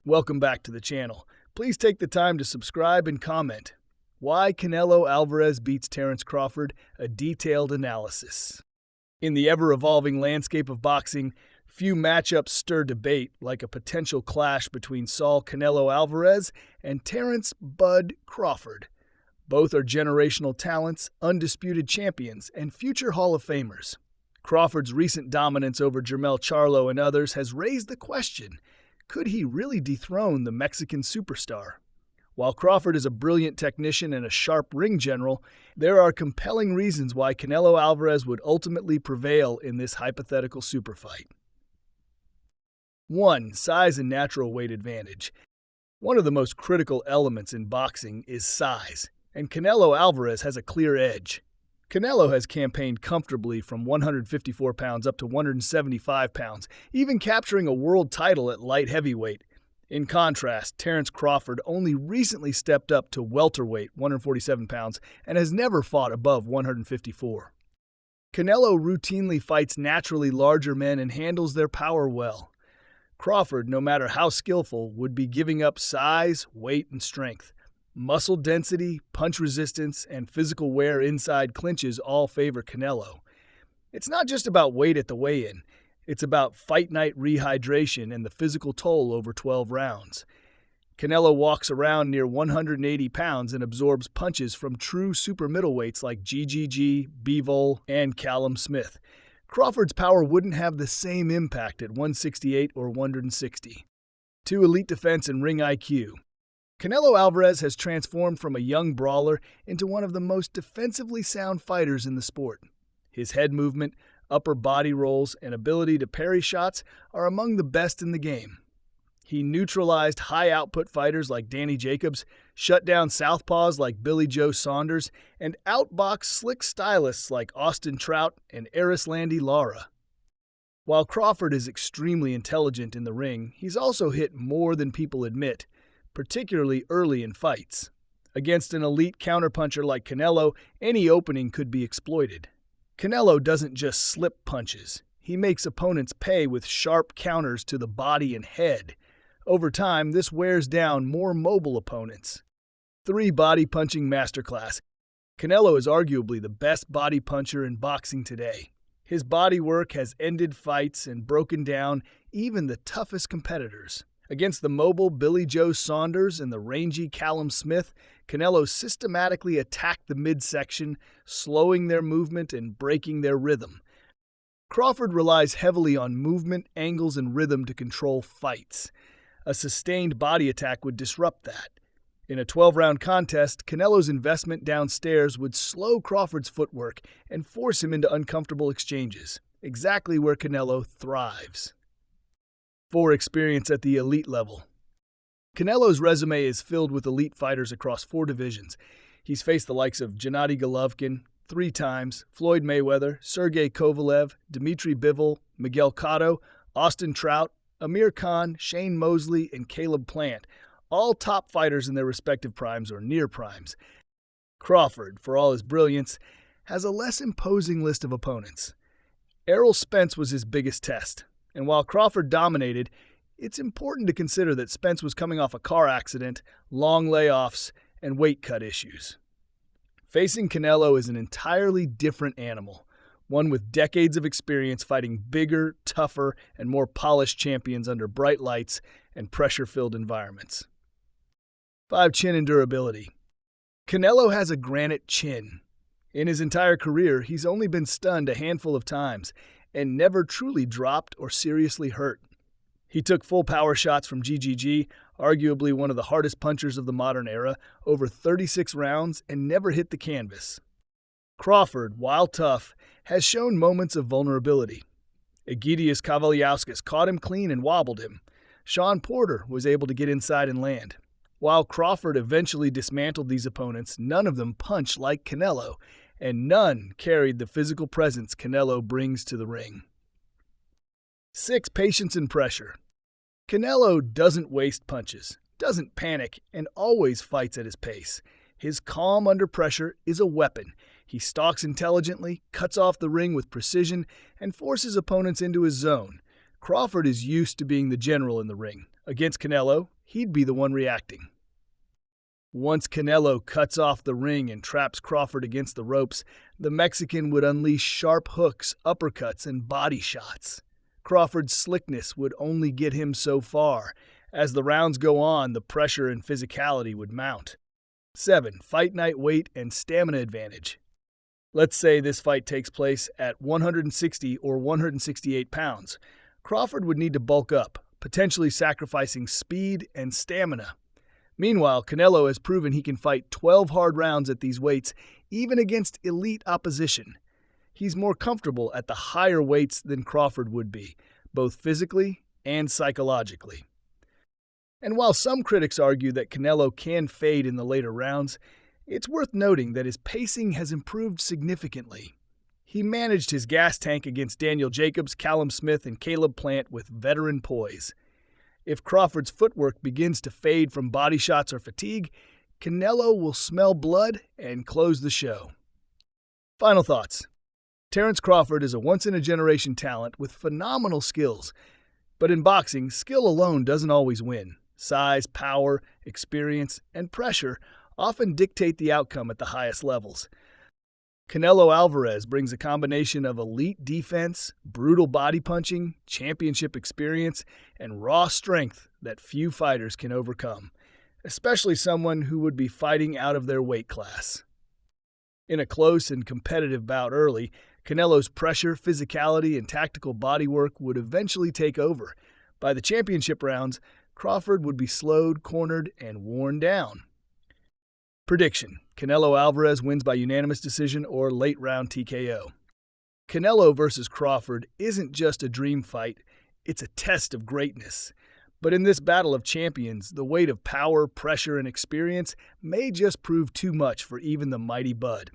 Welcome back to the channel. Please take the time to subscribe and comment. Why Canelo Alvarez beats Terence Crawford, a detailed analysis. In the ever-evolving landscape of boxing, few matchups stir debate like a potential clash between Saul Canelo Alvarez and Terence Bud Crawford. Both are generational talents, undisputed champions, and future Hall of Famers. Crawford's recent dominance over Jermell Charlo and others has raised the question, could he really dethrone the Mexican superstar? While Crawford is a brilliant technician and a sharp ring general, there are compelling reasons why Canelo Alvarez would ultimately prevail in this hypothetical superfight. 1. Size and natural weight advantage. One of the most critical elements in boxing is size, and Canelo Alvarez has a clear edge. Canelo has campaigned comfortably from 154 pounds up to 175 pounds, even capturing a world title at light heavyweight. In contrast, Terence Crawford only recently stepped up to welterweight, 147 pounds, and has never fought above 154. Canelo routinely fights naturally larger men and handles their power well. Crawford, no matter how skillful, would be giving up size, weight, and strength. Muscle density, punch resistance, and physical wear inside clinches all favor Canelo. It's not just about weight at the weigh-in. It's about fight night rehydration and the physical toll over 12 rounds. Canelo walks around near 180 pounds and absorbs punches from true super middleweights like GGG, Bivol, and Callum Smith. Crawford's power wouldn't have the same impact at 168 or 160. 2. Elite defense and ring IQ. Canelo Alvarez has transformed from a young brawler into one of the most defensively sound fighters in the sport. His head movement, upper body rolls, and ability to parry shots are among the best in the game. He neutralized high-output fighters like Danny Jacobs, shut down southpaws like Billy Joe Saunders, and outboxed slick stylists like Austin Trout and Erislandy Lara. While Crawford is extremely intelligent in the ring, he's also hit more than people admit, particularly early in fights. Against an elite counterpuncher like Canelo, any opening could be exploited. Canelo doesn't just slip punches. He makes opponents pay with sharp counters to the body and head. Over time, this wears down more mobile opponents. 3. Body punching masterclass. Canelo is arguably the best body puncher in boxing today. His body work has ended fights and broken down even the toughest competitors. Against the mobile Billy Joe Saunders and the rangy Callum Smith, Canelo systematically attacked the midsection, slowing their movement and breaking their rhythm. Crawford relies heavily on movement, angles, and rhythm to control fights. A sustained body attack would disrupt that. In a 12-round contest, Canelo's investment downstairs would slow Crawford's footwork and force him into uncomfortable exchanges, exactly where Canelo thrives. 4. Experience at the elite level. Canelo's resume is filled with elite fighters across 4 divisions. He's faced the likes of Gennady Golovkin 3 times, Floyd Mayweather, Sergey Kovalev, Dmitry Bivol, Miguel Cotto, Austin Trout, Amir Khan, Shane Mosley, and Caleb Plant, all top fighters in their respective primes or near primes. Crawford, for all his brilliance, has a less imposing list of opponents. Errol Spence was his biggest test. And while Crawford dominated, it's important to consider that Spence was coming off a car accident, long layoffs, and weight cut issues. Facing Canelo is an entirely different animal, one with decades of experience fighting bigger, tougher, and more polished champions under bright lights and pressure-filled environments. 5. Chin and durability. Canelo has a granite chin. In his entire career, he's only been stunned a handful of times, and never truly dropped or seriously hurt. He took full power shots from GGG, arguably one of the hardest punchers of the modern era, over 36 rounds and never hit the canvas. Crawford, while tough, has shown moments of vulnerability. Egidijus Kavaliauskas caught him clean and wobbled him. Sean Porter was able to get inside and land. While Crawford eventually dismantled these opponents, none of them punched like Canelo, and none carried the physical presence Canelo brings to the ring. 6. Patience and pressure. Canelo doesn't waste punches, doesn't panic, and always fights at his pace. His calm under pressure is a weapon. He stalks intelligently, cuts off the ring with precision, and forces opponents into his zone, Crawford is used to being the general in the ring. Against Canelo, he'd be the one reacting. Once Canelo cuts off the ring and traps Crawford against the ropes, the Mexican would unleash sharp hooks, uppercuts, and body shots. Crawford's slickness would only get him so far. As the rounds go on, the pressure and physicality would mount. 7. Fight night weight and stamina advantage. Let's say this fight takes place at 160 or 168 pounds. Crawford would need to bulk up, potentially sacrificing speed and stamina. Meanwhile, Canelo has proven he can fight 12 hard rounds at these weights, even against elite opposition. He's more comfortable at the higher weights than Crawford would be, both physically and psychologically. And while some critics argue that Canelo can fade in the later rounds, it's worth noting that his pacing has improved significantly. He managed his gas tank against Daniel Jacobs, Callum Smith, and Caleb Plant with veteran poise. If Crawford's footwork begins to fade from body shots or fatigue, Canelo will smell blood and close the show. Final thoughts. Terence Crawford is a once-in-a-generation talent with phenomenal skills. But in boxing, skill alone doesn't always win. Size, power, experience, and pressure often dictate the outcome at the highest levels. Canelo Alvarez brings a combination of elite defense, brutal body punching, championship experience, and raw strength that few fighters can overcome, especially someone who would be fighting out of their weight class. In a close and competitive bout early, Canelo's pressure, physicality, and tactical bodywork would eventually take over. By the championship rounds, Crawford would be slowed, cornered, and worn down. Prediction: Canelo Alvarez wins by unanimous decision or late round TKO. Canelo versus Crawford isn't just a dream fight, it's a test of greatness. But in this battle of champions, the weight of power, pressure, and experience may just prove too much for even the mighty Bud.